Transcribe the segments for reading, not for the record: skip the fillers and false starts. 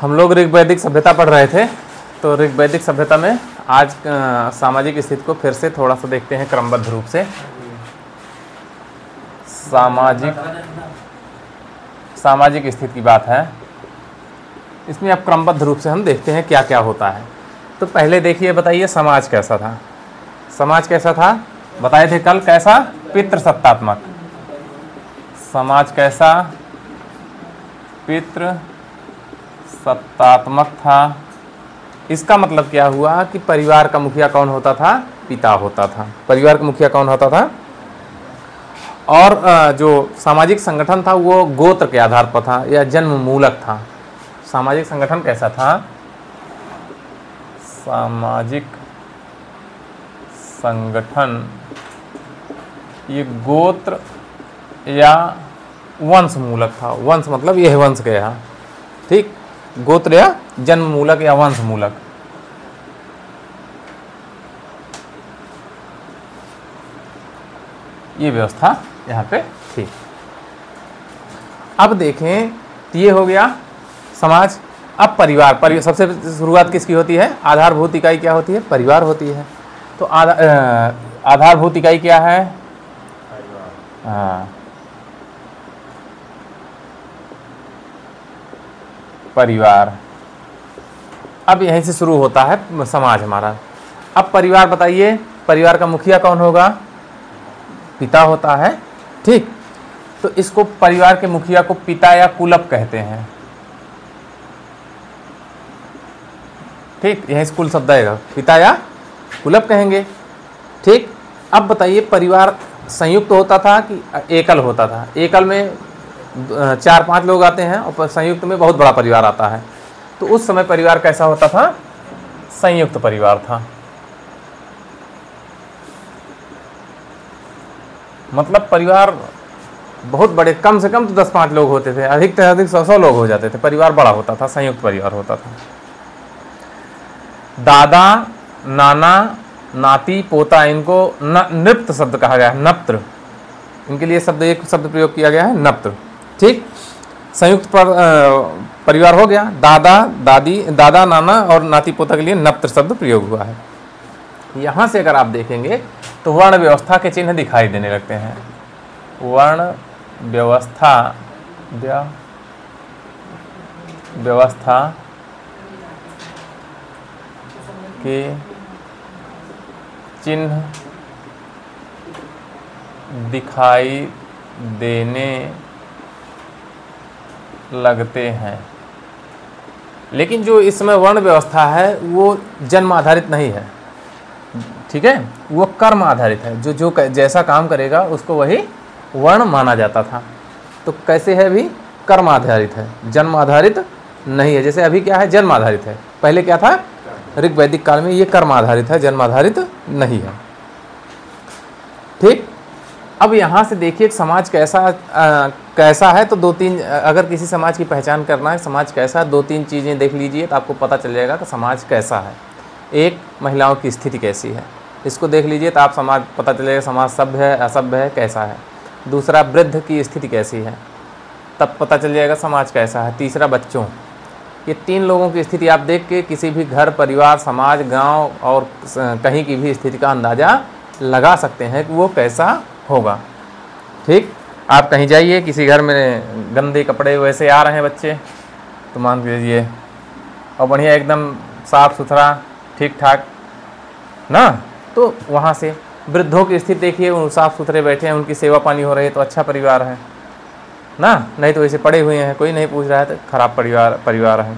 हम लोग ऋग्वैदिक सभ्यता पढ़ रहे थे, तो ऋग्वैदिक सभ्यता में आज सामाजिक स्थिति को फिर से थोड़ा सा देखते हैं क्रमबद्ध रूप से। सामाजिक स्थिति की बात है, इसमें अब क्रमबद्ध रूप से हम देखते हैं क्या क्या होता है। तो पहले देखिए, बताइए समाज कैसा था। समाज कैसा था बताए थे कल, कैसा? पितृसत्तात्मक। समाज कैसा? पितृ सत्तात्मक था। इसका मतलब क्या हुआ कि परिवार का मुखिया कौन होता था? पिता होता था। परिवार का मुखिया कौन होता था? और जो सामाजिक संगठन था वो गोत्र के आधार पर था या जन्म मूलक था। सामाजिक संगठन कैसा था? सामाजिक संगठन ये गोत्र या वंश मूलक था। वंश मतलब यह वंश के यहाँ, ठीक, गोत्र या जन्म मूलक या वंश मूलक। ये व्यवस्था यहाँ पे थी। अब देखें, ये हो गया समाज। अब परिवार सबसे शुरुआत किसकी होती है? आधारभूत इकाई क्या होती है? परिवार होती है। तो आधारभूत इकाई क्या है? हाँ, परिवार। अब यहीं से शुरू होता है समाज हमारा। अब परिवार बताइए, परिवार का मुखिया कौन होगा? पिता होता है, ठीक। तो इसको परिवार के मुखिया को पिता या कुलप कहते हैं, ठीक। यहीं से कुल शब्द आएगा, पिता या कुलप कहेंगे, ठीक। अब बताइए, परिवार संयुक्त होता था कि एकल होता था? एकल में 4-5 लोग आते हैं और संयुक्त में बहुत बड़ा परिवार आता है। तो उस समय परिवार कैसा होता था? संयुक्त परिवार था। मतलब परिवार बहुत बड़े, कम से कम तो 10-5 लोग होते थे, अधिक से अधिक 100 लोग हो जाते थे। परिवार बड़ा होता था, संयुक्त परिवार होता था। दादा, नाना, नाती, पोता, इनको नृप्त शब्द कहा गया है, नप्त्र। इनके लिए एक शब्द प्रयोग किया गया है, नप्त्र, ठीक। संयुक्त परिवार हो गया। दादा, दादी, दादा, नाना और नाती पोता के लिए नप्त्र शब्द प्रयोग हुआ है। यहाँ से अगर आप देखेंगे तो वर्ण व्यवस्था के चिन्ह दिखाई देने लगते हैं। वर्ण व्यवस्था के चिन्ह दिखाई देने लगते हैं। लेकिन जो इस समय वर्ण व्यवस्था है वो जन्म आधारित नहीं है, ठीक है, वो कर्म आधारित है। जो जैसा काम करेगा उसको वही वर्ण माना जाता था। तो कैसे है? भी कर्म आधारित है, जन्म आधारित नहीं है। जैसे अभी क्या है? जन्म आधारित है। पहले क्या था? ऋग्वैदिक काल में ये कर्म आधारित है, जन्म आधारित नहीं है, ठीक। अब यहाँ से देखिए समाज कैसा है। तो 2-3, अगर किसी समाज की पहचान करना है समाज कैसा, 2-3 चीज़ें देख लीजिए तो आपको पता चल जाएगा कि समाज कैसा है। एक, महिलाओं की स्थिति कैसी है, इसको देख लीजिए तो आप समाज पता चलेगा समाज सभ्य है, असभ्य है, कैसा है। दूसरा, वृद्ध की स्थिति कैसी है, तब पता चल जाएगा समाज कैसा है। तीसरा, बच्चों। ये 3 लोगों की स्थिति आप देख के किसी भी घर, परिवार, समाज, गांव और कहीं की भी स्थिति का अंदाज़ा लगा सकते हैं कि वो कैसा होगा, ठीक। आप कहीं जाइए, किसी घर में गंदे कपड़े वैसे आ रहे हैं बच्चे, तो मान लीजिए, और बढ़िया एकदम साफ़ सुथरा ठीक ठाक ना, तो वहाँ से वृद्धों की स्थिति देखिए, वो साफ़ सुथरे बैठे हैं, उनकी सेवा पानी हो रही है, तो अच्छा परिवार है ना। नहीं तो वैसे पड़े हुए हैं, कोई नहीं पूछ रहा है, तो खराब परिवार है।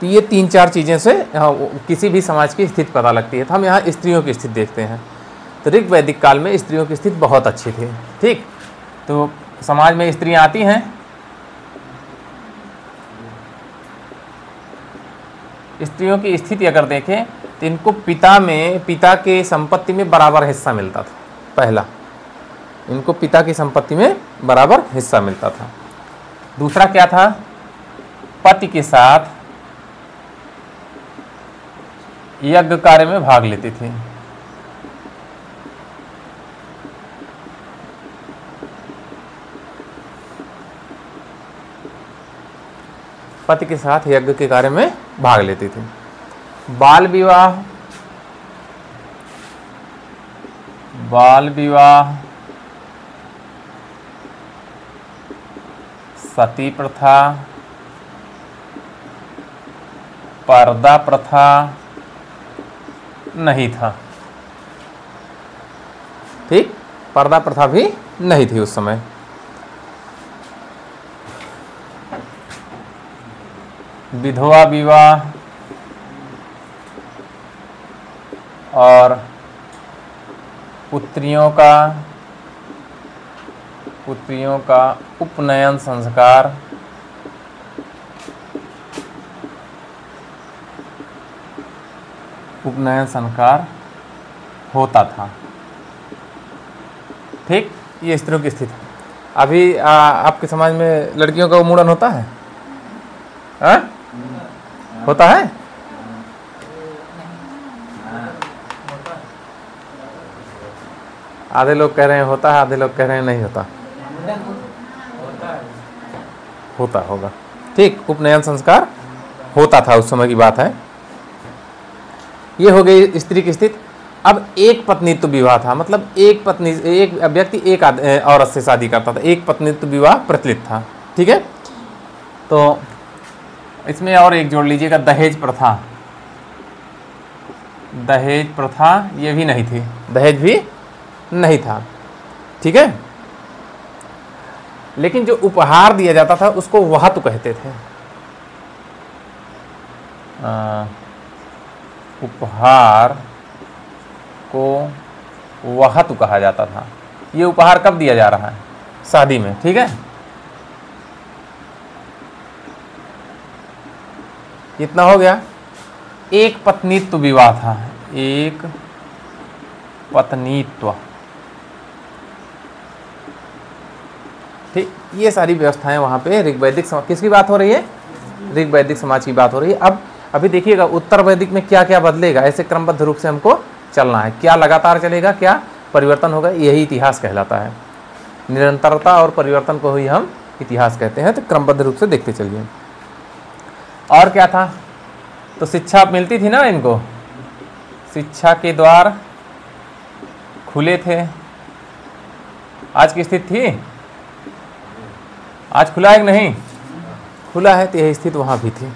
तो ये 3-4 चीज़ें से किसी भी समाज की स्थिति पता लगती है। तो हम यहाँ स्त्रियों की स्थिति देखते हैं। तो ऋग्वैदिक काल में स्त्रियों की स्थिति बहुत अच्छी थी, ठीक। तो समाज में स्त्रियाँ आती हैं, स्त्रियों की स्थिति अगर देखें तो इनको पिता के संपत्ति में बराबर हिस्सा मिलता था। पहला, इनको पिता की संपत्ति में बराबर हिस्सा मिलता था। दूसरा क्या था? पति के साथ यज्ञ कार्य में भाग लेती थी। पति के साथ यज्ञ के कार्य में भाग लेती थी। बाल विवाह, सती प्रथा, पर्दा प्रथा नहीं था। ठीक, पर्दा प्रथा भी नहीं थी उस समय। विधवा विवाह और पुत्रियों का उपनयन संस्कार होता था। ठीक, ये स्त्रियों की स्थिति। अभी आपके समाज में लड़कियों का मुंडन होता है? होता है? आधे लोग कह रहे हैं होता है, आधे लोग कह रहे हैं नहीं होता। होता होगा। ठीक, उपनयन संस्कार होता था, उस समय की बात है। ये हो गई स्त्री की स्थिति। अब एक पत्नीत्व विवाह था, मतलब एक व्यक्ति एक औरत से शादी करता था, एक पत्नीत्व विवाह प्रचलित था। ठीक है, तो इसमें और एक जोड़ लीजिएगा, दहेज प्रथा ये भी नहीं थी, दहेज भी नहीं था। ठीक है, लेकिन जो उपहार दिया जाता था उसको वहतु कहते थे। उपहार को वहतु कहा जाता था। ये उपहार कब दिया जा रहा है? शादी में। ठीक है, इतना हो गया। एक पत्नीत्व विवाह था, एक पत्नीत्व। ठीक, ये सारी व्यवस्थाएं वहाँ पे ऋग्वैदिक समाज, किसकी बात हो रही है? ऋग्वैदिक समाज की बात हो रही है। अब अभी देखिएगा उत्तर वैदिक में क्या क्या बदलेगा, ऐसे क्रमबद्ध रूप से हमको चलना है। क्या लगातार चलेगा, क्या परिवर्तन होगा, यही इतिहास कहलाता है। निरंतरता और परिवर्तन को ही हम इतिहास कहते हैं। तो क्रमबद्ध रूप से देखते चलिए। और क्या था? तो शिक्षा मिलती थी ना इनको, शिक्षा के द्वार खुले थे। आज की स्थिति थी? आज खुला है कि नहीं? खुला है, तो यही स्थिति वहाँ भी थी।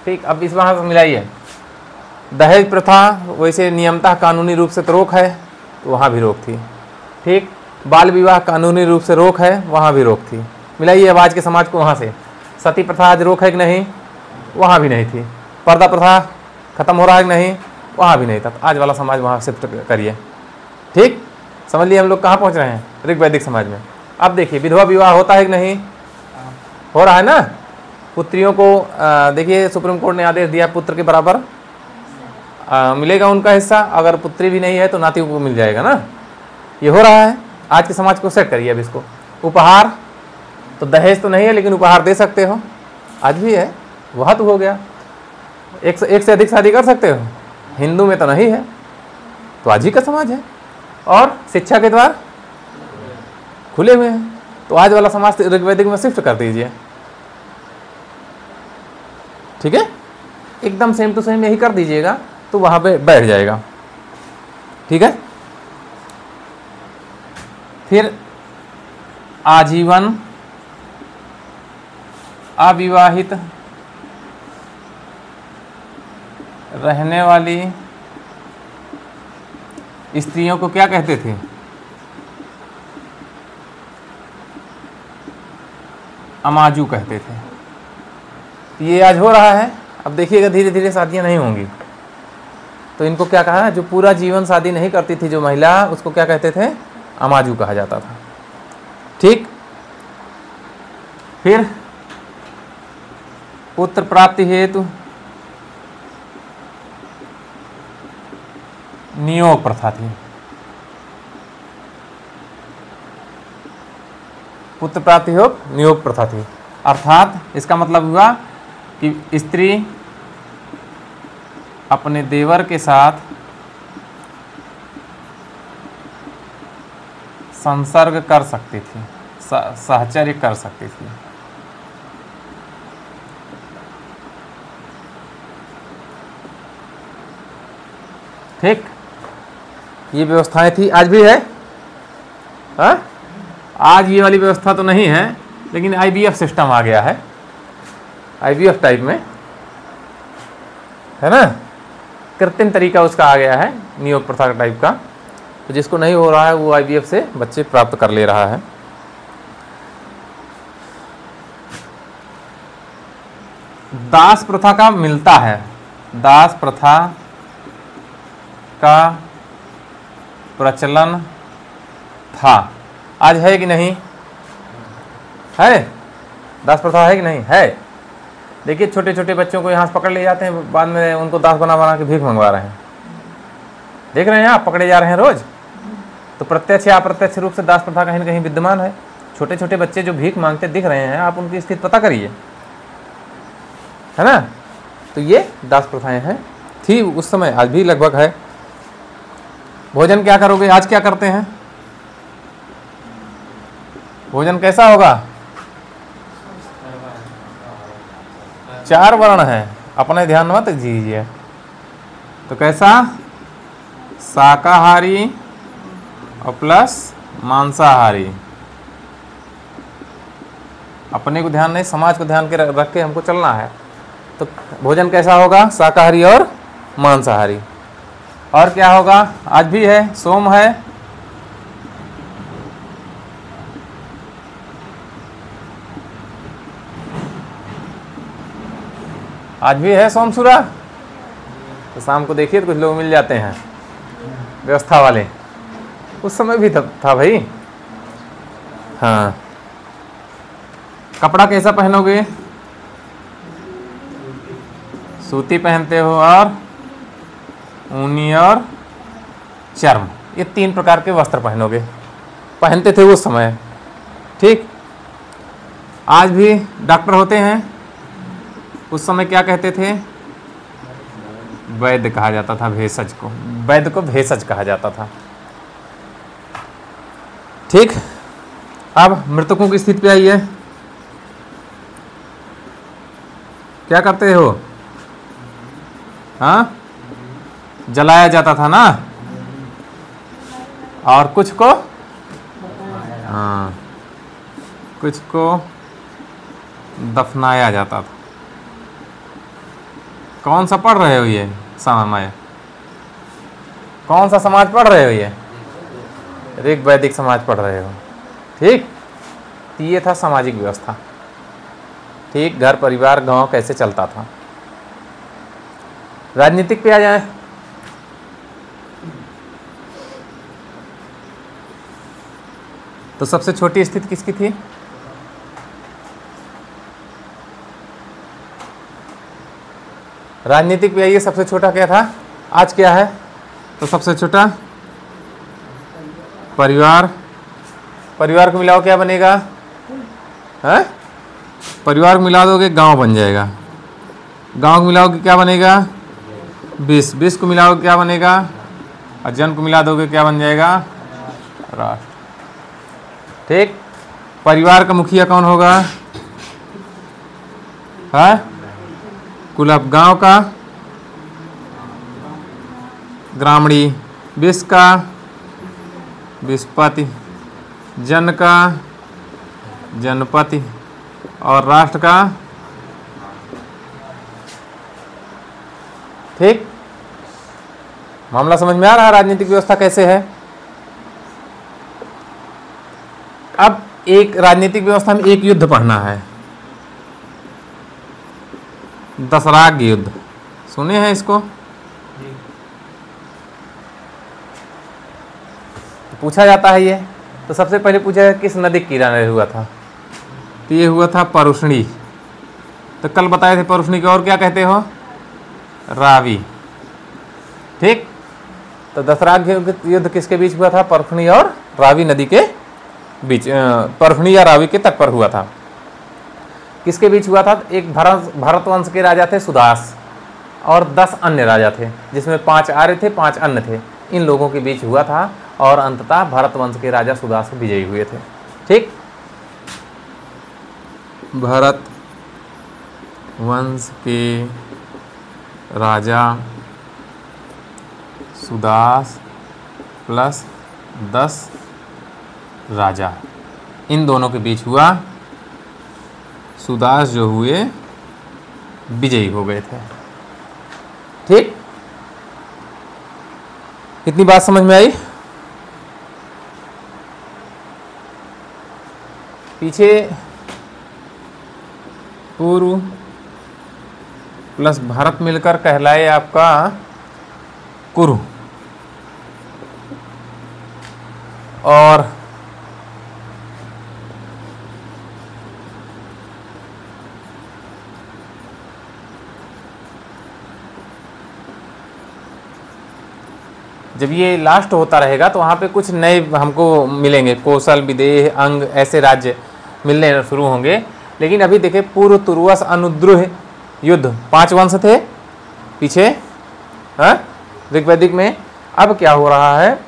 ठीक, अब इस वहाँ से मिलाइए। दहेज प्रथा वैसे नियमतः कानूनी रूप से तो रोक है, तो वहाँ भी रोक थी। ठीक, बाल विवाह कानूनी रूप से रोक है, वहाँ भी रोक थी। मिलाइए अब आज के समाज को वहाँ से। सती प्रथा आज रोक है कि नहीं? वहाँ भी नहीं थी। पर्दा प्रथा खत्म हो रहा है कि नहीं? वहाँ भी नहीं था। आज वाला समाज वहाँ शिफ्ट करिए। ठीक, समझ लिए हम लोग कहाँ पहुँच रहे हैं? ऋग्वैदिक समाज में। अब देखिए विधवा विवाह होता है कि नहीं? हो रहा है ना। पुत्रियों को देखिए सुप्रीम कोर्ट ने आदेश दिया पुत्र के बराबर मिलेगा उनका हिस्सा। अगर पुत्री भी नहीं है तो नातियों को मिल जाएगा ना। ये हो रहा है। आज के समाज को सेट करिए अब इसको। उपहार तो दहेज तो नहीं है, लेकिन उपहार दे सकते हो, आज भी है। वह तो हो गया, एक से अधिक शादी कर सकते हो। हिंदू में तो नहीं है, तो आज ही का समाज है। और शिक्षा के द्वार खुले हुए हैं, तो आज वाला समाज ऋग्वैदिक में शिफ्ट कर दीजिए। ठीक है, एकदम सेम टू सेम यही कर दीजिएगा, तो वहां पे बैठ जाएगा। ठीक है, फिर आजीवन अविवाहित रहने वाली स्त्रियों को क्या कहते थे? अमाजू कहते थे। ये आज हो रहा है। अब देखिएगा धीरे धीरे शादियां नहीं होंगी, तो इनको क्या कहा? जो पूरा जीवन शादी नहीं करती थी जो महिला, उसको क्या कहते थे? अमाजू कहा जाता था। ठीक, फिर पुत्र प्राप्ति हेतु नियोग प्रथा थी। पुत्र प्राप्ति हो नियोग प्रथा थी। अर्थात इसका मतलब हुआ कि स्त्री अपने देवर के साथ संसर्ग कर सकती थी, सहचर्य कर सकती थी। ठीक, ये व्यवस्थाएं थी, आज भी है। हाँ, आज ये वाली व्यवस्था तो नहीं है, लेकिन IVF सिस्टम आ गया है, IVF टाइप में, है ना, कृत्रिम तरीका उसका आ गया है, नियोग प्रथा टाइप का। तो जिसको नहीं हो रहा है वो IVF से बच्चे प्राप्त कर ले रहा है। दास प्रथा का मिलता है, दास प्रथा का प्रचलन था, आज है कि नहीं है? दास प्रथा है कि नहीं है? देखिए छोटे छोटे बच्चों को यहाँ से पकड़ ले जाते हैं, बाद में उनको दास बना बना के भीख मंगवा रहे हैं, देख रहे हैं आप, पकड़े जा रहे हैं रोज। तो प्रत्यक्ष या अप्रत्यक्ष रूप से दास प्रथा कहीं न कहीं विद्यमान है। छोटे छोटे बच्चे जो भीख मांगते दिख रहे हैं, आप उनकी स्थिति पता करिए, है ना। तो ये दास प्रथाएं हैं, थी उस समय, आज भी लगभग है। भोजन क्या करोगे, आज क्या करते हैं? भोजन कैसा होगा? 4 वर्ण है, अपने ध्यान मत दीजिए। तो कैसा? शाकाहारी और प्लस मांसाहारी। अपने को ध्यान नहीं, समाज को ध्यान के रख के हमको चलना है। तो भोजन कैसा होगा? शाकाहारी और मांसाहारी। और क्या होगा? आज भी है, सोम है, आज भी है सोमसुरा। तो शाम को देखिए तो कुछ लोग मिल जाते हैं व्यवस्था वाले, उस समय भी था भाई। हाँ, कपड़ा कैसा पहनोगे? सूती पहनते हो और ऊनी और चर्म, ये 3 प्रकार के वस्त्र पहनोगे, पहनते थे उस समय। ठीक, आज भी डॉक्टर होते हैं, उस समय क्या कहते थे? वैद्य कहा जाता था, भेषज को, वैद्य को भेषज कहा जाता था। ठीक, अब मृतकों की स्थिति पे आइए। क्या करते हो? हाँ, जलाया जाता था ना, और कुछ को, हाँ, कुछ को दफनाया जाता था। कौन सा पढ़ रहे हो ये समय? कौन सा समाज पढ़ रहे हो ये? ऋग वैदिक समाज पढ़ रहे हो। ठीक, तो ये था सामाजिक व्यवस्था। ठीक, घर परिवार गांव कैसे चलता था। राजनीतिक पे आ जाए। तो सबसे छोटी स्थिति किसकी थी? राजनीतिक पे आइए, सबसे छोटा क्या था? आज क्या है? तो सबसे छोटा परिवार। परिवार को मिलाओ क्या बनेगा? है? परिवार को मिला दोगे गांव बन जाएगा। गांव को मिलाओगे क्या बनेगा? 20। 20 को मिलाओगे क्या बनेगा? और जन को मिला दोगे क्या बन जाएगा? राष्ट्र। ठीक, परिवार का मुखिया कौन होगा? है? कुलप। गांव का ग्रामणी। 20 का विस्पति। जन का जनपति। और राष्ट्र का। ठीक, मामला समझ में आ रहा है राजनीतिक व्यवस्था कैसे है। अब एक राजनीतिक व्यवस्था में एक युद्ध पढ़ना है, दशराग युद्ध, सुने हैं इसको? तो पूछा जाता है ये। तो सबसे पहले पूछा है किस नदी किनारे हुआ था? तो ये हुआ था परुष्णी। तो कल बताए थे परुष्णी को और क्या कहते हो? रावी। ठीक, तो दशराग युद्ध किसके बीच हुआ था? परुष्णी और रावी नदी के बीच, परुष्णी या रावी के तट पर हुआ था। किसके बीच हुआ था? एक भारत वंश के राजा थे सुदास, और 10 अन्य राजा थे, जिसमें 5 आर्य थे, 5 अन्य थे। इन लोगों के बीच हुआ था और अंततः भारत वंश के राजा सुदास विजयी हुए थे। ठीक, भारत वंश के राजा सुदास प्लस 10 राजा, इन दोनों के बीच हुआ। सुदास जो हुए विजयी हो गए थे। ठीक, इतनी बात समझ में आई। पीछे पूर्व प्लस भारत मिलकर कहलाए आपका कुरु, और जब ये लास्ट होता रहेगा तो वहाँ पे कुछ नए हमको मिलेंगे, कौशल, विदेह, अंग, ऐसे राज्य मिलने शुरू होंगे। लेकिन अभी देखें, पूर्व, तुर्वस, अनुद्रुह युद्ध 5 वंश थे पीछे, हाँ, ऋग्वैदिक में। अब क्या हो रहा है,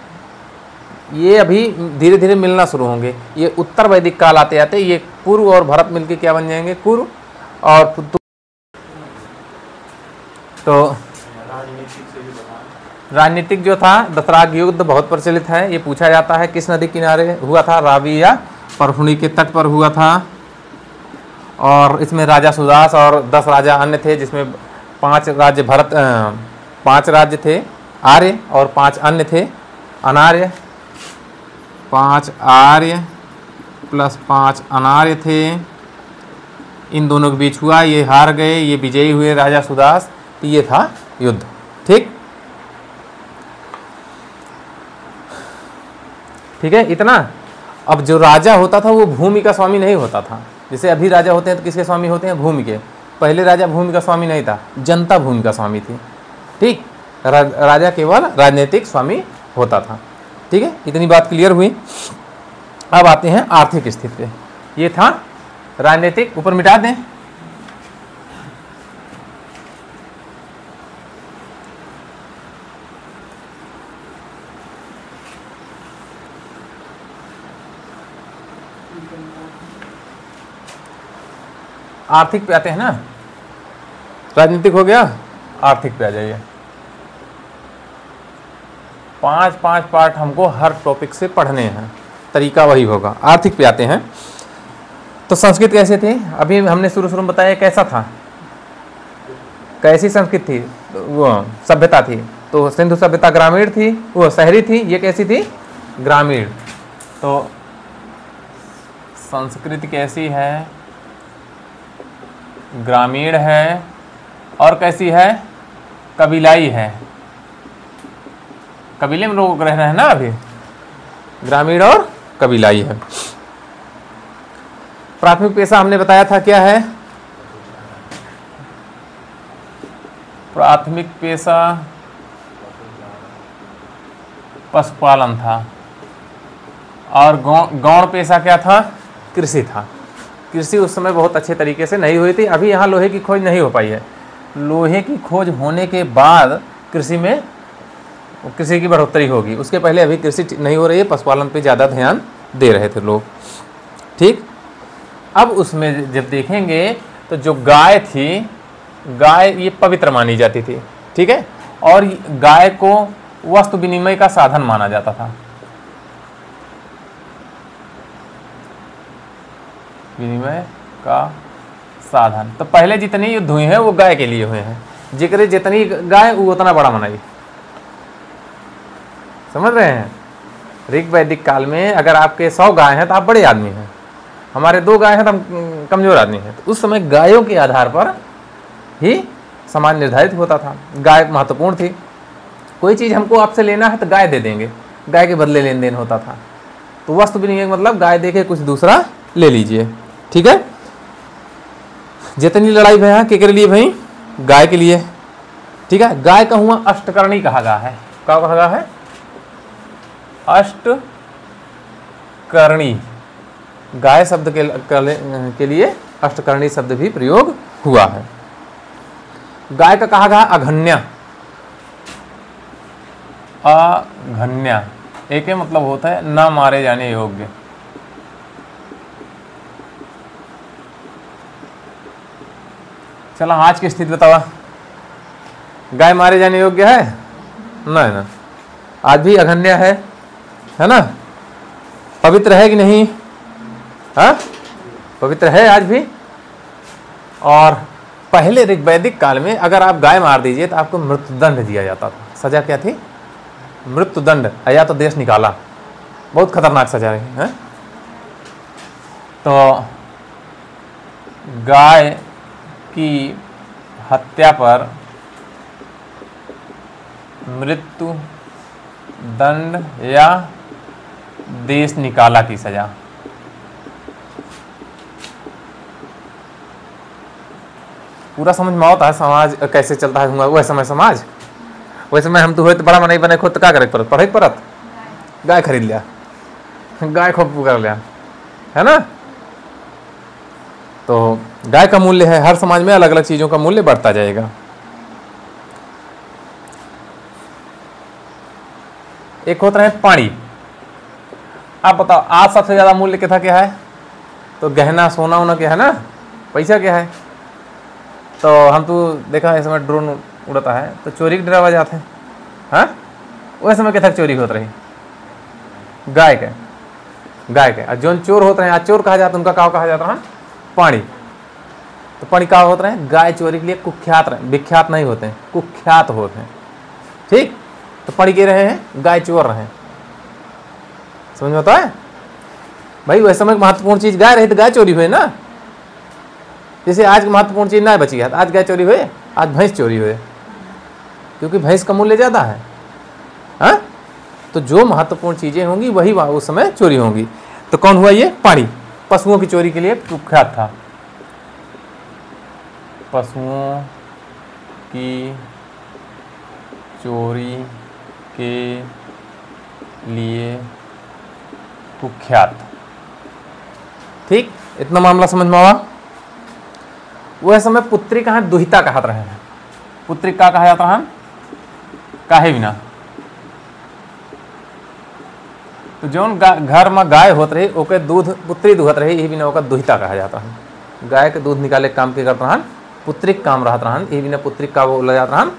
ये अभी धीरे धीरे मिलना शुरू होंगे। ये उत्तर वैदिक काल आते आते ये पूर्व और भरत मिलके क्या बन जाएंगे, कुरु। और तो राजनीतिक जो था, दशराग युद्ध बहुत प्रचलित है। ये पूछा जाता है किस नदी किनारे हुआ था, रावी या परहुणी के तट पर हुआ था। और इसमें राजा सुदास और 10 राजा अन्य थे, जिसमें 5 राज्य भरत, 5 राज्य थे आर्य और 5 अन्य थे अनार्य। 5 आर्य प्लस 5 अनार्य थे, इन दोनों के बीच हुआ। ये हार गए, ये विजयी हुए राजा सुदास। तो ये था युद्ध। ठीक, ठीक है, इतना। अब जो राजा होता था वो भूमि का स्वामी नहीं होता था। जैसे अभी राजा होते हैं तो किसके स्वामी होते हैं, भूमि के। पहले राजा भूमि का स्वामी नहीं था, जनता भूमि का स्वामी थी। ठीक, राजा केवल राजनीतिक स्वामी होता था। ठीक है, इतनी बात क्लियर हुई। अब आते हैं आर्थिक स्थिति पे। ये था राजनीतिक, ऊपर मिटा दें। आर्थिक पे आते हैं ना, राजनीतिक हो गया, आर्थिक पे आ जाइए। 5 पार्ट हमको हर टॉपिक से पढ़ने हैं, तरीका वही होगा। आर्थिक पे आते हैं। तो संस्कृत कैसे थी, अभी हमने शुरू में बताया कैसा था, कैसी संस्कृत थी, वो सभ्यता थी। तो सिंधु सभ्यता ग्रामीण थी, वो शहरी थी। ये कैसी थी, ग्रामीण। तो संस्कृति कैसी है, ग्रामीण है। और कैसी है, कबीलाई है। कबीले में लोग रह रहे हैं ना अभी, ग्रामीण और कबीलाई है। प्राथमिक पेशा हमने बताया था क्या है, प्राथमिक पेशा पशुपालन था। और गौण पेशा क्या था, कृषि था। कृषि उस समय बहुत अच्छे तरीके से नहीं हुई थी। अभी यहाँ लोहे की खोज नहीं हो पाई है। लोहे की खोज होने के बाद कृषि की बढ़ोतरी होगी। उसके पहले अभी कृषि नहीं हो रही है, पशुपालन पे ज़्यादा ध्यान दे रहे थे लोग। ठीक, अब उसमें जब देखेंगे तो जो गाय थी, गाय ये पवित्र मानी जाती थी। ठीक है, और गाय को वस्तु विनिमय का साधन माना जाता था। विनिमय का साधन। तो पहले जितने युद्ध हुए हैं वो गाय के लिए हुए हैं। जिक्र जितनी गाय वो उतना बड़ा मनाई। समझ रहे हैं, ऋग वैदिक काल में अगर आपके 100 गाय हैं तो आप बड़े आदमी हैं, हमारे 2 गाय हैं तो हम कमजोर आदमी हैं। तो उस समय गायों के आधार पर ही समाज निर्धारित होता था। गाय महत्वपूर्ण थी। कोई चीज़ हमको आपसे लेना है तो गाय दे देंगे, गाय के बदले लेन देन होता था। तो वस्तु विनिमय मतलब गाय देके कुछ दूसरा ले लीजिए। ठीक है, जितनी लड़ाई भैया के लिए भाई, गाय के लिए। ठीक है, गाय का हुआ अष्टकर्णी कहा गया है। क्या कहा गया है, अष्टकर्णी। गाय शब्द के लिए अष्टकर्णी शब्द भी प्रयोग हुआ है। गाय का कहा गया अघन्या। अघन्या एक ही मतलब होता है न मारे जाने योग्य। चलो आज की स्थिति बतावा, गाय मारे जाने योग्य है? नहीं ना, आज भी अघन्य है ना, पवित्र है कि नहीं? हाँ, पवित्र है आज भी। और पहले ऋग्वैदिक काल में अगर आप गाय मार दीजिए तो आपको मृत्युदंड दिया जाता था। सजा क्या थी? मृत्युदंड, या तो देश निकाला। बहुत खतरनाक सजा है। तो गाय की हत्या पर मृत्यु दंड या देश निकाला की सजा। पूरा समझ में आता है समाज कैसे चलता है। वह समय समाज, वैसे में हम तो हुए तो बड़ा नहीं बने खुद तो क्या करे परत, पढ़े परत गाय खरीद लिया, गाय खूब कर लिया, है ना। तो गाय का मूल्य है, हर समाज में अलग अलग चीजों का मूल्य बढ़ता जाएगा। एक होता है पानी। आप बताओ आज सबसे ज्यादा मूल्य क्या है? तो गहना सोना वोना क्या है ना, पैसा क्या है। तो हम तो देखा इस समय ड्रोन उड़ता है तो चोरी के डरावा जाते हैं। हाँ, वह समय क्या चोरी होता रही गाय के। और जो चोर होते हैं आज चोर कहा जाता है, उनका क्या कहा जाता है? पानी। तो पानी क्या होता है? गाय चोरी के लिए कुख्यात रहे, विख्यात नहीं होते हैं, कुख्यात होते हैं। ठीक, तो पानी के रहे हैं, गाय चोर रहे हैं। समझ में आता है भाई? वैसे समय महत्वपूर्ण चीज गाय रही तो गाय चोरी हुई ना। जैसे आज की महत्वपूर्ण चीज ना बची है, आज गाय चोरी हुई, आज भैंस चोरी हुई, क्योंकि भैंस का मूल्य ज्यादा है। हाँ, तो जो महत्वपूर्ण चीजें होंगी वही उस समय चोरी होंगी। तो कौन हुआ ये? पानी। पशुओं की चोरी के लिए कुख्यात था, पशुओं की चोरी के लिए कुख्यात। ठीक, इतना मामला समझ में आवा। वह समय पुत्री कहा दुहिता कहत रहे हैं। पुत्री का कहा जाता है? काहे बिना। तो जौन घर में गाय होत रही ओके दूध पुत्री दुहत रही, यही बिना ओका दुहिता कहा जाता है। गाय के दूध निकाले काम के करता है पुत्रिक काम रहता है, यही बिना पुत्रिक का बोला जाता है,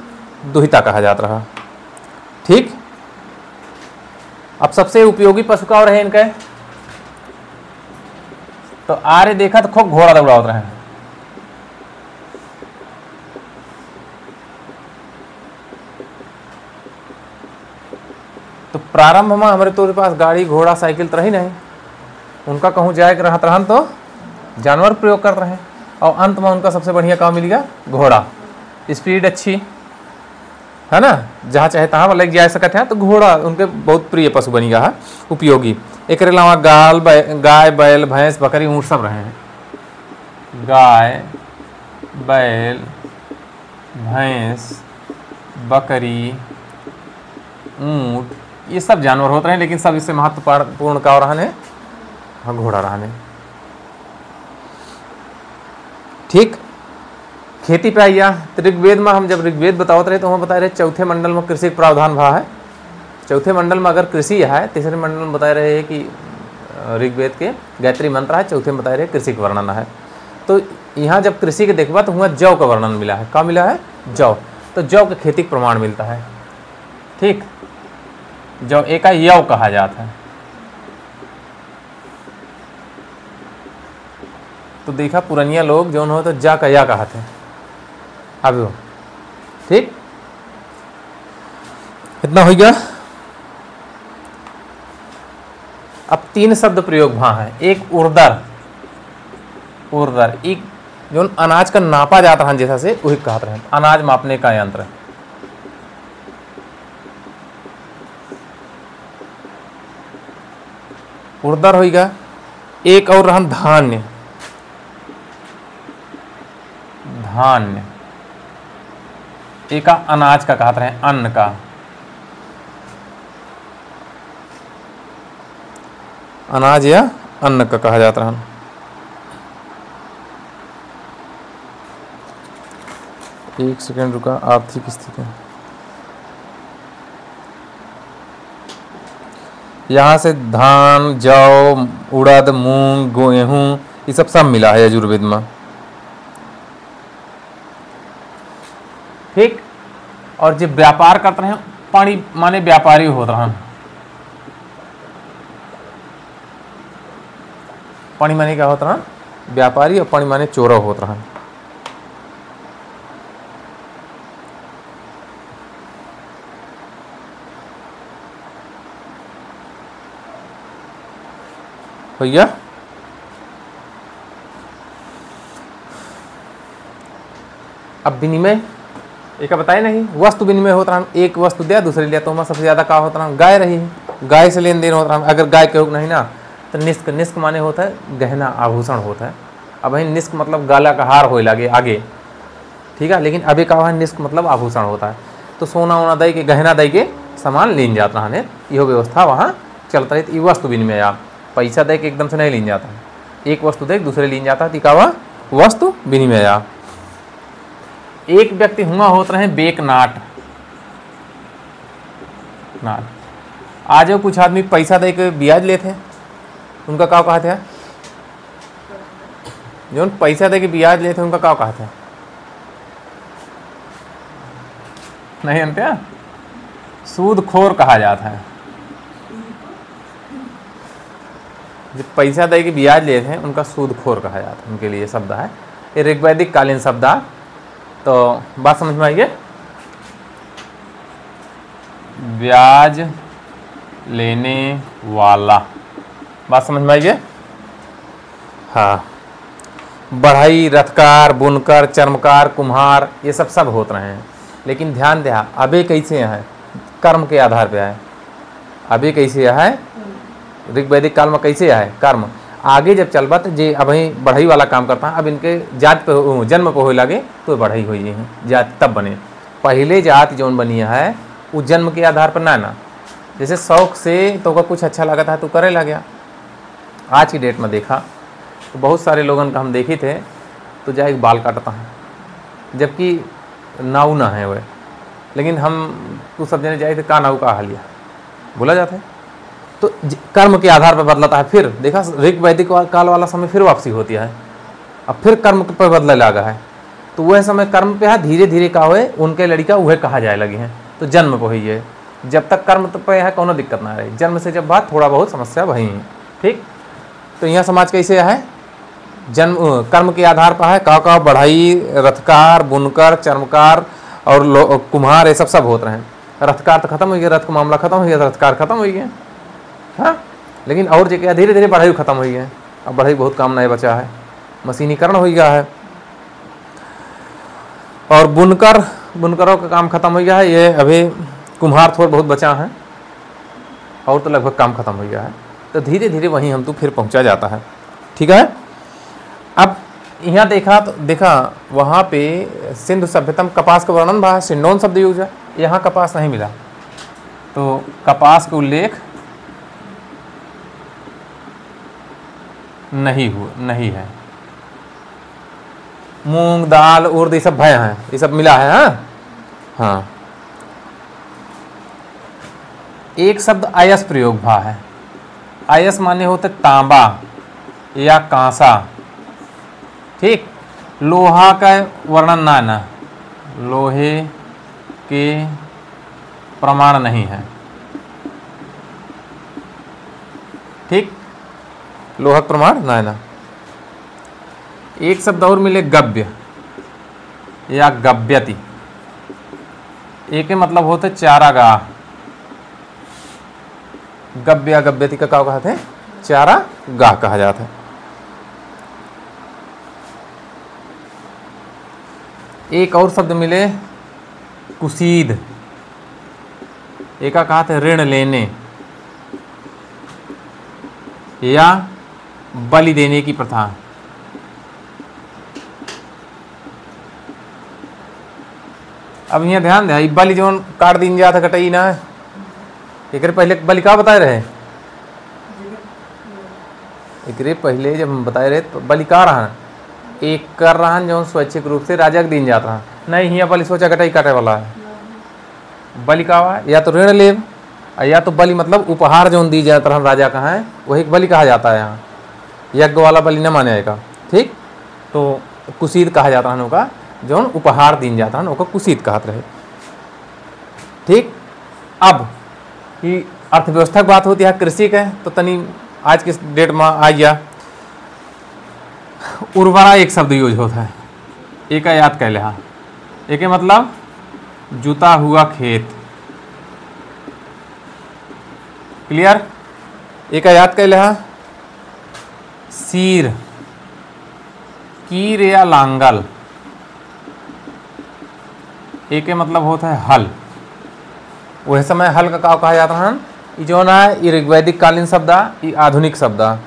दुहिता कहा जाता रहा। ठीक, अब सबसे उपयोगी पशु का रहे इनके। तो आर्य देखा तो खूब घोड़ा दौड़ावत रहे। तो प्रारंभ में हमारे तो पास गाड़ी घोड़ा साइकिल तो रही नहीं, उनका कहूँ जाए रहत रहन तो जानवर प्रयोग कर रहे हैं। और अंत में उनका सबसे बढ़िया काम मिल गया घोड़ा। स्पीड अच्छी है ना, जहाँ चाहे तहाँ लग जा सकते हैं। तो घोड़ा उनके बहुत प्रिय पशु बन गया है, उपयोगी। एक अलावा गाय बैल भैंस बकरी ऊँट सब रहे हैं। गाय बैल भैंस बकरी ऊँट ये सब जानवर होते हैं, लेकिन सब इससे महत्वपूर्ण का रहने हाँ घोड़ा रहने। ठीक, खेती पे आइया। तो ऋग्वेद में हम जब ऋग्वेद बतावत रहे तो हम बता रहे चौथे मंडल में कृषि का प्रावधान भाव है। चौथे मंडल में अगर कृषि है, तीसरे मंडल में बता रहे हैं कि ऋग्वेद के गायत्री मंत्र है, चौथे में बता रहे कृषि का वर्णन है। तो यहाँ जब कृषि के देखबा तो हुआ जौ का वर्णन मिला है। क्या मिला है? जौ। तो जौ के खेती का प्रमाण मिलता है। ठीक, जौ एक यौ कहा जाता है। तो देखा पुरानिया लोग जो हो तो जा का या कहते हैं अब हो। ठीक, इतना हो गया। अब तीन शब्द प्रयोग वहां है। एक उर्दर, एक जो अनाज का नापा जाता है जैसा से वही कहते हैं, अनाज मापने का यंत्र। उर्दर होगा। एक और रहन धान्य, एक अनाज का कहते हैं, अन्न का। अनाज या अन्न का कहा जाता है। एक सेकंड रुका। आर्थिक स्थिति यहाँ से धान जौ उड़द मूंग गेहूं ये सब मिला है यजुर्वेद में। ठीक, और जो व्यापार करते हैं पणि माने व्यापारी होत रहन, पणि माने क्या होत रहन, व्यापारी, और पणि माने चोर होत रहन। भैया अब विनिमय एक बताए नहीं, वस्तु विनिमय होता रहा, एक वस्तु दिया दूसरे लिया, तो सबसे ज्यादा का होता रहा, गाय रही है, गाय से लेन देन होता रहा। अगर गाय के नहीं ना तो निष्क, निष्क माने होता है गहना आभूषण होता है। अब वही निष्क मतलब गाला का हार हो लगे आगे, ठीक है, लेकिन अभी का है निष्क मतलब आभूषण होता है। तो सोना वोना दे के गहना दे के सामान लीन जाता है, यह व्यवस्था वहाँ चलता है। वस्तु विनिमय, आप पैसा दे के एकदम से नहीं लीन जाता है, एक वस्तु दे दूसरे लीन जाता है, तिकावा वस्तु विनिमय। एक व्यक्ति हुआ होते रहे बेक नाट नाट, आज कुछ आदमी पैसा दे के ब्याज लेते, उनका क्या कहते हैं, जो पैसा दे के ब्याज लेते उनका क्या कहते हैं, नहीं जानते, सूदखोर कहा जाता है। जो पैसा दे के ब्याज लेते हैं उनका सूदखोर कहा जाता है, उनके लिए शब्द है, ये ऋग्वैदिक कालीन शब्द है। तो बात समझ में आइए, ब्याज लेने वाला, बात समझ में आइए। हाँ, बढ़ई, रथकार, बुनकर, चर्मकार, कुम्हार, ये सब होते रहे हैं। लेकिन ध्यान दिया अभी कैसे है, कर्म के आधार पे है। अभी कैसे है, ऋग्वैदिक काल में कैसे है कर्म, आगे जब चलबा तो जे अभी बढ़ई वाला काम करता है, अब इनके जात पे जन्म पे हो लगे तो बढ़ई हुई है जात तब बने। पहले जात जौन बनी है वो जन्म के आधार पर ना, जैसे शौक से तो कुछ अच्छा लगा था तो करे लग गया। आज की डेट में देखा तो बहुत सारे लोगों का हम देखे थे तो जाए बाल काटता है, जबकि नाऊ ना है वह, लेकिन हम तो सब जने जाए थे का नाऊ का हालिया बोला जाता है। तो कर्म के आधार पर बदलाता है। फिर देखा ऋग्वैदिक काल वाला समय फिर वापसी होती है, अब फिर कर्म पर बदलने लगा है। तो वह समय कर्म पे है, धीरे धीरे का हुए उनके लड़का वह कहा जाए लगे हैं। तो जन्म पे हुई है, जब तक कर्म पे है कोनो दिक्कत ना रहे, जन्म से जब बात थोड़ा बहुत समस्या वही है, ठीक। तो यहाँ समाज कैसे है, जन्म कर्म के आधार पर है, का बढ़ई, रथकार, बुनकर, चर्मकार और कुम्हार, ये सब होते हैं। रथकार तो खत्म हो गया, रथ का मामला खत्म हो गया, रथकार खत्म हो गया, हाँ। लेकिन और जगह धीरे धीरे बढ़ई खत्म हुई है, अब बढ़ई बहुत काम नहीं बचा है, मशीनीकरण हो गया है। और बुनकरों का काम खत्म हो गया है, ये अभी कुम्हार थोड़ा बहुत बचा है, और तो लगभग काम खत्म हो गया है। तो धीरे धीरे वहीं हम तो फिर पहुंचा जाता है, ठीक है। अब यहाँ देखा वहाँ पे सिंधु सभ्यता में कपास का वर्णन भा, सिंडोन शब्द यूज है, यहाँ कपास नहीं मिला, तो कपास का उल्लेख नहीं है। मूंग, दाल, उर्द, ये सब भय हैं, ये सब मिला है, हाँ। एक शब्द आयस प्रयोग भा है, आयस माने होते तांबा या कांसा, ठीक। लोहा का वर्णन ना, लोहे के प्रमाण नहीं है, ठीक, लोहा प्रमाण ना। एक शब्द और मिले गव्य या गव्यति, एक के मतलब होते चारागाह, गव्य गव्यति का क्या कहते हैं, चारागाह कहा जाता है। एक और शब्द मिले कुसीद, एक का कहा था ऋण लेने या बलि देने की प्रथा। अब यहाँ ध्यान दे, बलि जो काट दिन जाता कटई ना, एक पहले बलि का बताए रहे, एक पहले जब हम बताए रहे तो बलि का रहा, एक कर रहा जो स्वैच्छिक रूप से राजा के दिन जाता रहा, नहीं यहाँ बलि सोचा कटई काटे वाला है। बलि का हुआ या तो ऋण लेव, या तो बलि मतलब उपहार जो दी जाता रहा राजा का है वही बलि कहा जाता है। यहाँ यज्ञ वाला बलि न माने जाएगा, ठीक। तो कुसीद कहा जाता है उनका, जो उपहार दिन जाता है उनको कुसीद कहते रहे, ठीक। अब कि अर्थव्यवस्था की बात होती है, कृषि के, तो तनी आज के डेट में आ गया उर्वरा एक शब्द यूज होता है, एक याद कर लिया, एक मतलब जुता हुआ खेत, क्लियर, एक याद कर लिया, सीर, कीर या लांगल, एक मतलब होता है हल। वह समय हल का का कहा जाता है, ये जो ना ये ऋग्वैदिक कालीन शब्द है, ये आधुनिक शब्द है।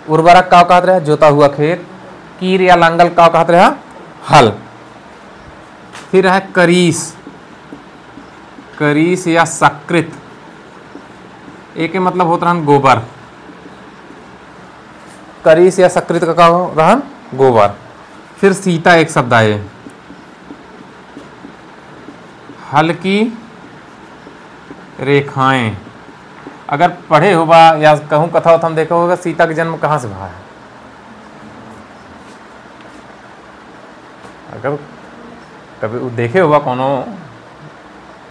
उर्वरक का कहते रहे जोता हुआ खेत, कीर या लांगल का कहते रहे हल। फिर है करीस, करीस या सकृत, एक मतलब होता है गोबर, करीस या सकृत का रहा गोबर। फिर सीता एक शब्द आए, हल की रेखाएं, अगर पढ़े होगा या कहूँ कथा वथा हम देखा होगा सीता का जन्म कहाँ से हुआ है, अगर कभी वो देखे होगा कोनो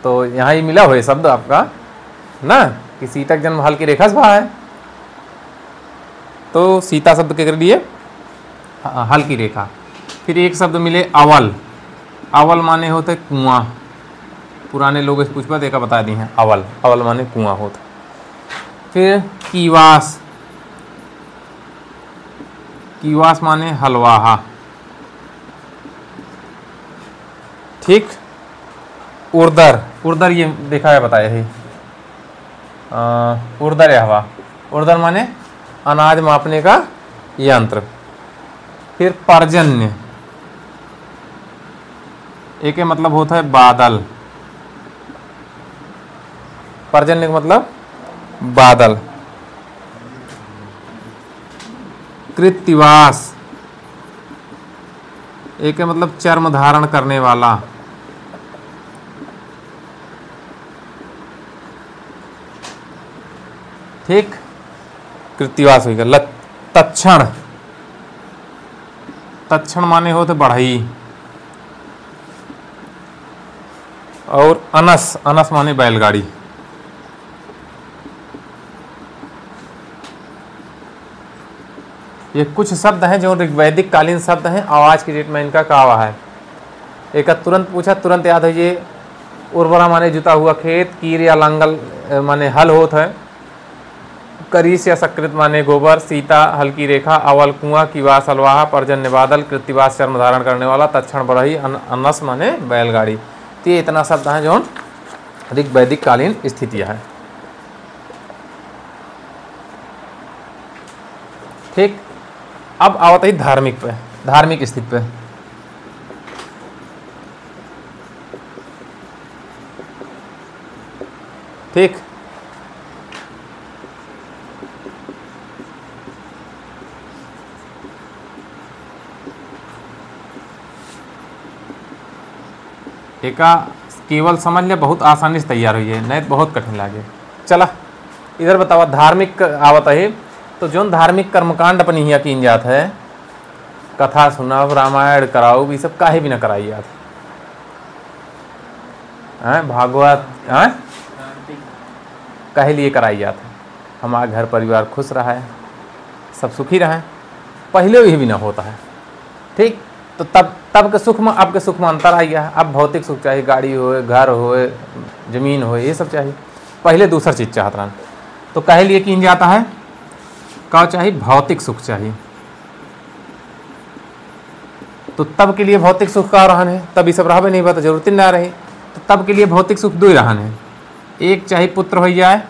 तो यहाँ ही मिला हो ये शब्द आपका ना, कि सीता का जन्म हल की रेखा से हुआ है। तो सीता शब्द के लिए हल की रेखा। फिर एक शब्द मिले अवल, अवल माने होते कुआं, पुराने लोग इस पूछ पर देखा बता दी हैं, अवल, अवल माने कुआं होता। फिर कीवास, कीवास माने हलवाहा, ठीक। उर्दर, उर्दर ये देखा है बताया है, उर्दर या हवा, उर्दर माने अनाज मापने का यंत्र। फिर पर्जन्य, एक मतलब होता है बादल, पर्जन्य का मतलब बादल। कृत्तिवास, एक मतलब चर्म धारण करने वाला। ठीक, कृत्तिवास हो गया। तत्क्षण, तत्क्षण माने होते बढ़ई। और अनस, अनस माने बैलगाड़ी। ये कुछ शब्द हैं जो ऋग्वैदिक कालीन शब्द हैं, आवाज की डेट में इनका कहा है। एक तुरंत पूछा तुरंत याद है, ये उर्वरा माने जुता हुआ खेत, कीर या लांगल माने हल होता है, करीस या सकृत माने गोबर, सीता हल की रेखा, अवल कुआं, कीवास हलवाहा, पर्जन्य बादल, कृत्तिवास चर्म धारण करने वाला, तत्क्षण बढ़ई, अनस माने बैलगाड़ी। तो ये इतना शब्द है जो ऋग्वैदिक कालीन स्थितियां है। ठीक, अब आवत है धार्मिक पे, धार्मिक स्थिति पे। ठीक, एका केवल समझ ले बहुत आसानी से तैयार हुई है, नहीं तो बहुत कठिन लागे। चला इधर बतावा धार्मिक आवत है, तो जो धार्मिक कर्मकांड अपनी यहाँ की जात है, कथा सुनाओ, रामायण कराओ, ये सब काहे भी ना कराई जात है, भागवत है काहे लिए कराई जात है, हमारा घर परिवार खुश रहा है, सब सुखी रहे। पहले ये भी ना होता है। ठीक, तो तब के सुख में अब के सुख में अंतर आ गया है। अब भौतिक सुख चाहिए, गाड़ी हो, घर हो, जमीन हो, ये सब चाहिए। पहले दूसरा चीज चाहत रहा, तो काहे लिए किन जाता है, का चाहिए भौतिक सुख चाहिए। तो तब के लिए भौतिक सुख का रहन है, तब ये सब रहा नहीं बा तो जरूरत ना रही। तो तब के लिए भौतिक सुख दो ही रहन है, एक चाहे पुत्र हो जाए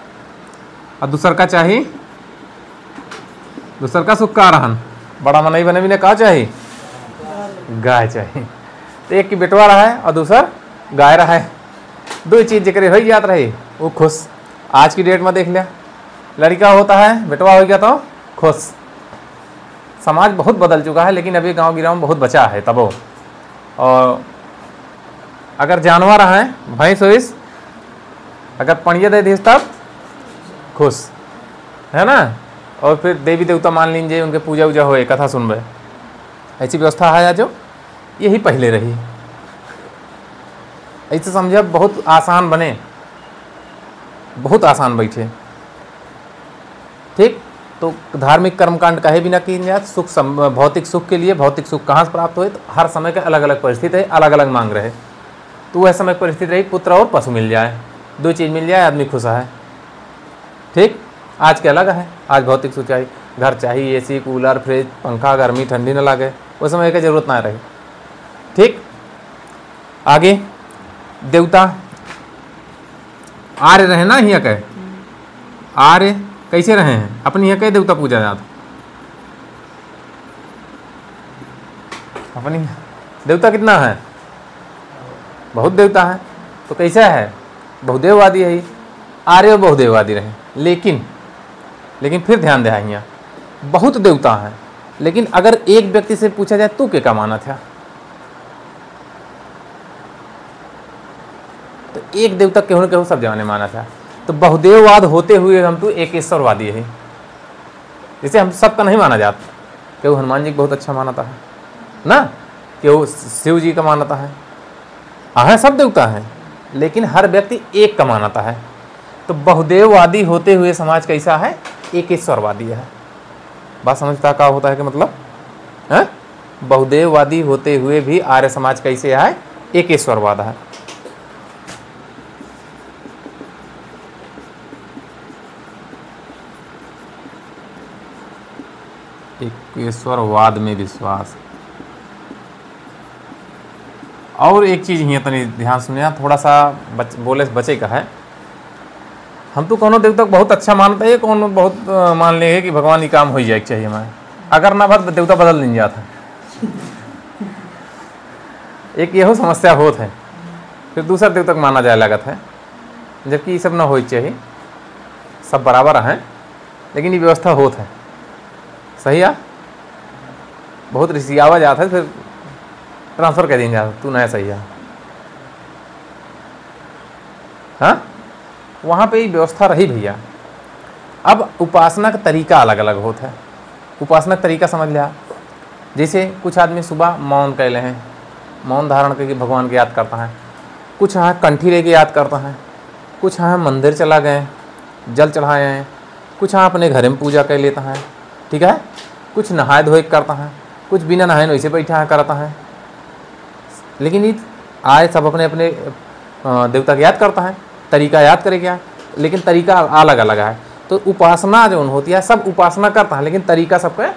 और दूसर का चाहिए, दूसर का सुख का रहन, बड़ा मनई बने भी ने कहा चाहिए गाय चाहिए। तो एक की बेटवा रहा है और दूसर गाय रहा है, दो चीज जकरे हो जात रहे वो खुश। आज की डेट में देख लिया, लड़का होता है बेटवा हो गया तो खुश। समाज बहुत बदल चुका है, लेकिन अभी गांव गिराव में बहुत बचा है तबो। और अगर जानवर है भैंस वैस, अगर पणिया दे दी तब खुश है ना। और फिर देवी देवता मान लीजिए, उनके पूजा वूजा होए, कथा सुनबे, ऐसी व्यवस्था है जो यही पहले रही। ऐसे समझे बहुत आसान बने। बहुत आसान बैठे। ठीक, तो धार्मिक कर्मकांड कहे बिना की जाए, भौतिक सुख के लिए भौतिक सुख कहाँ से प्राप्त हुए, तो हर समय के अलग अलग परिस्थिति है, अलग अलग मांग रहे। तो वह समय परिस्थिति रही पुत्र और पशु मिल जाए, 2 चीज़ मिल जाए, आदमी खुश है। ठीक, आज के अलग है, आज भौतिक सुख चाहिए, घर चाहिए, AC कूलर फ्रिज पंखा, गर्मी ठंडी न लगे, उस समय की जरूरत ना रही। ठीक, आगे देवता आर्य रहे ना, यहाँ कहे आर्य कैसे रहे हैं, अपनी यहाँ कहे देवता पूजा जाता, अपनी देवता कितना है, बहुत देवता है। तो कैसा है, बहुदेववादी है, आर्य और बहुदेववादी रहे। लेकिन फिर ध्यान दे, यहाँ बहुत देवता हैं, लेकिन अगर एक व्यक्ति से पूछा जाए तू क्या माना था, तो एक देवता केहू न केहू सब जमाने माना था। तो बहुदेववाद होते हुए हम तो एकेश्वरवादी है, जिसे हम सबका नहीं माना जाता। केहू हनुमान जी को बहुत अच्छा मानता है ना, केहू शिव जी का मानता है, हाँ सब देवता हैं, लेकिन हर व्यक्ति एक का मानता है। तो बहुदेववादी होते हुए समाज कैसा है, एकेश्वरवादी है। बात समझता क्या होता है कि मतलब है, बहुदेववादी होते हुए भी आर्य समाज कैसे है, एकेश्वरवाद है। एकेश्वरवाद में विश्वास। और एक चीज़ यहाँ तनी ध्यान सुनिया, थोड़ा सा बोले से बचे का है। हम तो कोनो देवता को बहुत अच्छा मानते हैं, कोनो बहुत मान ले कि भगवान ही काम हो जाए चाहिए हमें, अगर ना भर देवता बदल नहीं जाता। एक यहो समस्या होत है, फिर दूसरा देवता को माना जाए लगत है, जबकि ये सब ना हो चाहिए, सब बराबर हैं, लेकिन ये व्यवस्था होत है। सही है, बहुत ऋषि आवा जाता है, फिर ट्रांसफ़र कर देंगे, तू नहीं सही है। हाँ, वहाँ पे व्यवस्था रही भैया। अब उपासना का तरीका अलग अलग होता है। उपासना का तरीका समझ लिया, जैसे कुछ आदमी सुबह मौन कैले हैं, मौन धारण करके भगवान को याद करता है, कुछ यहाँ कंठी लेके याद करता है, कुछ यहाँ मंदिर चला गए जल चढ़ाए हैं, कुछ यहाँ अपने घर में पूजा कर लेता है, ठीक है, कुछ नहाए धोए करता है, कुछ बिना नहाए वैसे बैठा करता है। लेकिन ये आए सब अपने अपने देवता को याद करता है, तरीका याद करे क्या, लेकिन तरीका अलग अलग है। तो उपासना जो होती है, सब उपासना करता है, लेकिन तरीका सबका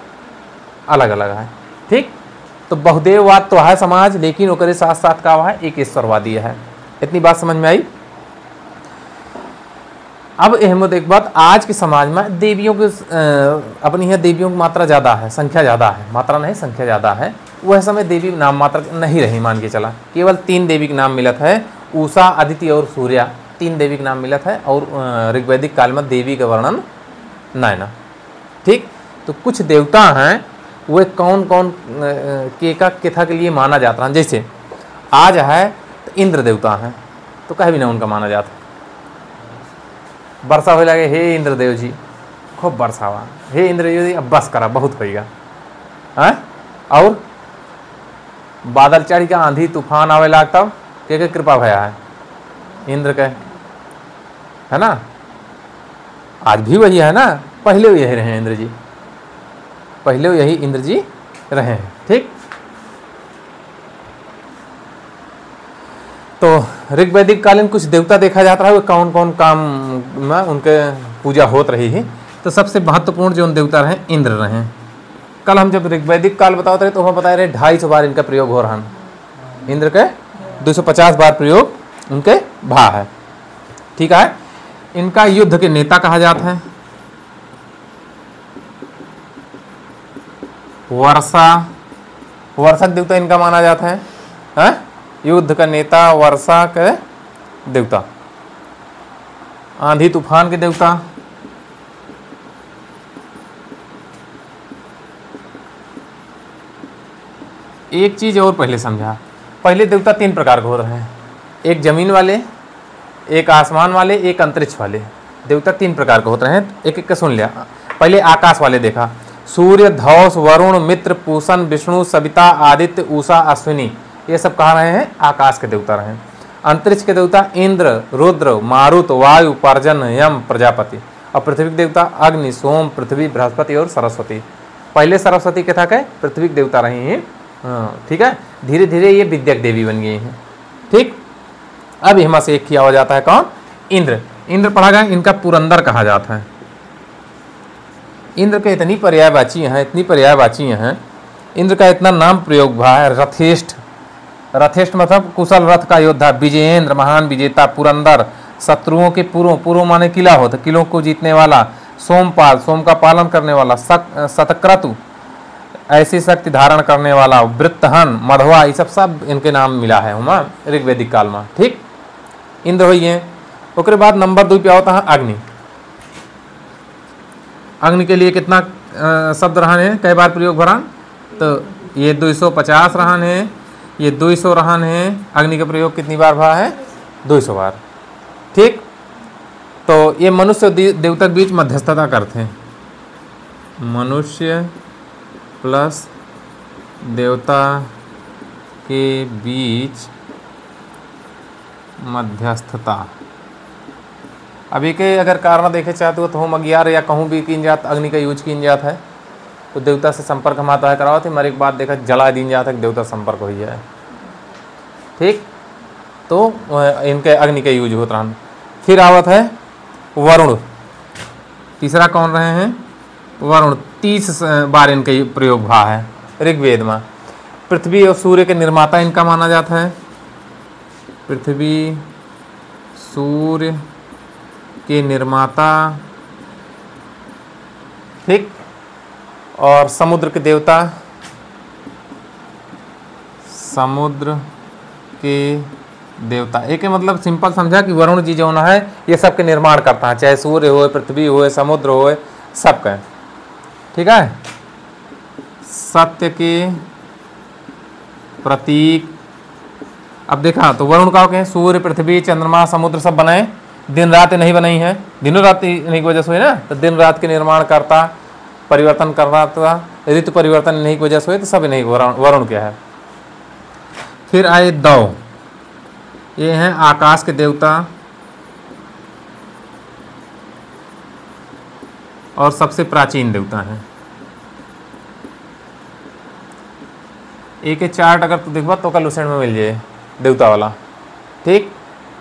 अलग अलग है। ठीक, तो बहुदेववाद तो है समाज, लेकिन ओकरे साथ साथ का है एकेश्वरवादी है। इतनी बात समझ में आई। अब अहमद एक बात, आज के समाज में देवियों के अपनी यहाँ देवियों की मात्रा ज़्यादा है, संख्या ज़्यादा है, मात्रा नहीं संख्या ज़्यादा है। वह समय देवी नाम मात्र नहीं रही, मान के चला केवल 3 देवी के नाम मिलत है, उषा, अदिति और सूर्या, 3 देवी के नाम मिलत है। और ऋग्वैदिक काल में देवी का वर्णन नैना। ठीक, तो कुछ देवता हैं वे कौन कौन केथा के लिए माना जाता है। जैसे आज है तो इंद्र देवता हैं, तो कहीं भी ना उनका माना जाता। वर्षा हो लगे, हे इंद्रदेव जी खूब वर्षा हुआ, हे इंद्रदेव जी अब बस करा बहुत होएगा है। और बादल चढ़ के आंधी तूफान आवे लगता, के कृपा भया है इंद्र के, है ना। आज भी वही है ना, पहले यही रहे इंद्र जी, पहले यही इंद्र जी रहे हैं। ठीक, तो ऋग्वैदिक कालीन कुछ देवता देखा जाता है, वो कौन कौन काम में उनके पूजा होत रही है। तो सबसे महत्वपूर्ण जो देवता रहे इंद्र रहे। कल हम जब ऋग्वैदिक काल बताते रहे तो हम बता रहे 250 बार इनका प्रयोग हो रहा है। इंद्र के 250 बार प्रयोग उनके भा है। ठीक है, इनका युद्ध के नेता कहा जाता है। वर्षा देवता इनका माना जाता है, युद्ध का नेता वर्षा के देवता, आंधी तूफान के देवता, एक चीज और पहले समझा, पहले देवता 3 प्रकार के हो रहे हैं, एक जमीन वाले, एक आसमान वाले, एक अंतरिक्ष वाले। देवता 3 प्रकार के होते हैं, एक एक का सुन लिया। पहले आकाश वाले देखा, सूर्य, धौस, वरुण, मित्र, पूषण, विष्णु, सविता, आदित्य, उषा, अश्विनी, ये सब कहा रहे हैं आकाश के देवता रहे। अंतरिक्ष के देवता इंद्र, रुद्र, मारुत, वायु, पर्जन, यम, प्रजापति। और पृथ्वी के देवता अग्नि, सोम, पृथ्वी, बृहस्पति और सरस्वती। पहले सरस्वती के था क्या, पृथ्वी के देवता रही हैं। हाँ ठीक है, धीरे धीरे ये विद्यक देवी बन गई हैं। ठीक, अब हिमा से एक किया हो जाता है कौन, इंद्र। इंद्र पढ़ा गया, इनका पुरंदर कहा जाता है। इंद्र के इतनी पर्यायवाची हैं, इतनी पर्यायवाची हैं, इंद्र का इतना नाम प्रयोग हुआ है। रथेष्ठ, रथेष्ठ मतलब कुशल रथ का योद्धा, विजयेंद्र महान विजेता, पुरंदर शत्रुओं के पूर्व माने किला होता, किलों को जीतने वाला, सोमपाल सोम का पालन करने वाला, शतक्रतु ऐसी शक्ति धारण करने वाला, वृत्तहन, मधवा, ये सब इनके नाम मिला है हुआ ऋग्वेदिक काल में। ठीक, इंद्र हुई है। उसके बाद नंबर 2 पे होता है अग्नि। अग्नि के लिए कितना शब्द रहन है, कई बार प्रयोग भरा, तो ये 250 रहन है, ये 200 रहन है। अग्नि का प्रयोग कितनी बार हुआ है, 200 बार। ठीक, तो ये मनुष्य और देवता के बीच मध्यस्थता करते हैं, मनुष्य प्लस देवता के बीच मध्यस्थता। अभी के अगर कारण देखे चाहते हो तो होम अज्ञार या कहूँ भी की जात अग्नि का यूज की जाता है, तो देवता से संपर्क हम आता है कराओ थे, मरे के बाद देखा जला दी जाता है, देवता संपर्क हो जाए। ठीक, तो इनके अग्नि का यूज होता है। फिर आवत है वरुण, तीसरा कौन रहे हैं, वरुण। 30 बार इनका प्रयोग हुआ है ऋग्वेद में। पृथ्वी और सूर्य के निर्माता इनका माना जाता है, पृथ्वी सूर्य के निर्माता। ठीक, और समुद्र के देवता, समुद्र के देवता। एक मतलब सिंपल समझा कि वरुण जी जो है ये सब के निर्माण करता है, चाहे सूर्य हो, पृथ्वी हो, समुद्र हो, सबका। ठीक है, सत्य के प्रतीक। अब देखा तो वरुण का क्या है, सूर्य, पृथ्वी, चंद्रमा, समुद्र सब बनाए, दिन रात नहीं बनाई है, दिनों रात इन्हीं की वजह से हुई ना, तो दिन रात के निर्माण करता, परिवर्तन करना था, ऋतु परिवर्तन इन्हीं की वजह से हुए, तो सब इन्हीं वरुण क्या है। फिर आए दौ, ये हैं आकाश के देवता और सबसे प्राचीन देवता हैं। एक चार्ट अगर तू देखबा तो कल लुसेंट में मिल जाए देवता वाला। ठीक,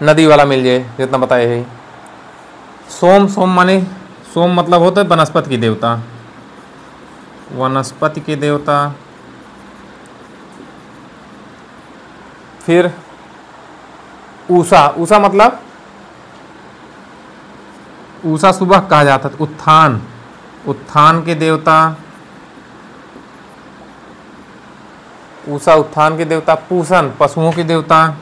नदी वाला मिल जाए, जितना बताए है। सोम, सोम माने सोम मतलब होता है वनस्पति की देवता, वनस्पति के देवता। फिर ऊषा, ऊषा मतलब ऊषा सुबह कहा जाता है, उत्थान, उत्थान के देवता, ऊषा उत्थान के देवता। पूषण पशुओं के देवता,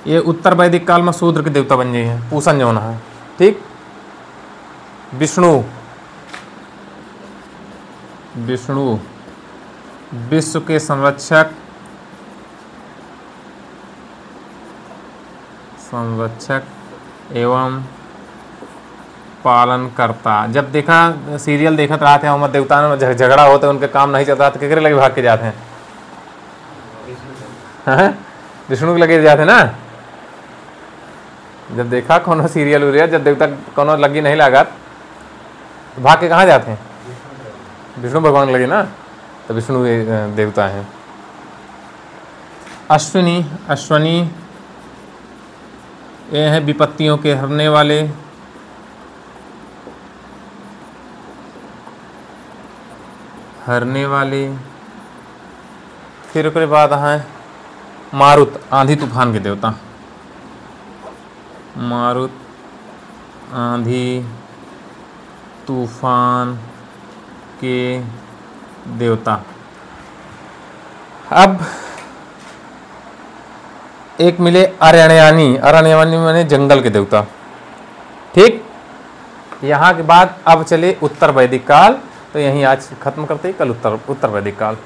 ये उत्तर वैदिक काल में शूद्र के देवता बन गए हैं, पूषण जो है। ठीक, विष्णु, विष्णु विश्व के संरक्षक, संरक्षक एवं पालन करता। जब देखा सीरियल देखते रहते हैं उमर देवता में झगड़ा होता है, उनके काम नहीं चलता तो केकरे लगे भाग के जाते हैं, विष्णु के लगे जाते हैं ना। जब देखा कोनो सीरियल उरियल, जब देवता कोनो लगी नहीं लगा तो भाग के कहाँ जाते हैं, विष्णु भगवान लगे ना, तो विष्णु देवता हैं। अश्विनी, अश्वनी ये हैं विपत्तियों के हरने वाले, हरने वाले। फिर उसके बाद हैं मारुत, आंधी तूफान के देवता, मारुत आंधी तूफान के देवता। अब एक मिले अरण्ययानी, अरण्ययानी माने जंगल के देवता। ठीक, यहाँ के बाद अब चले उत्तर वैदिक काल, तो यहीं आज खत्म करते हैं, कल उत्तर वैदिक काल।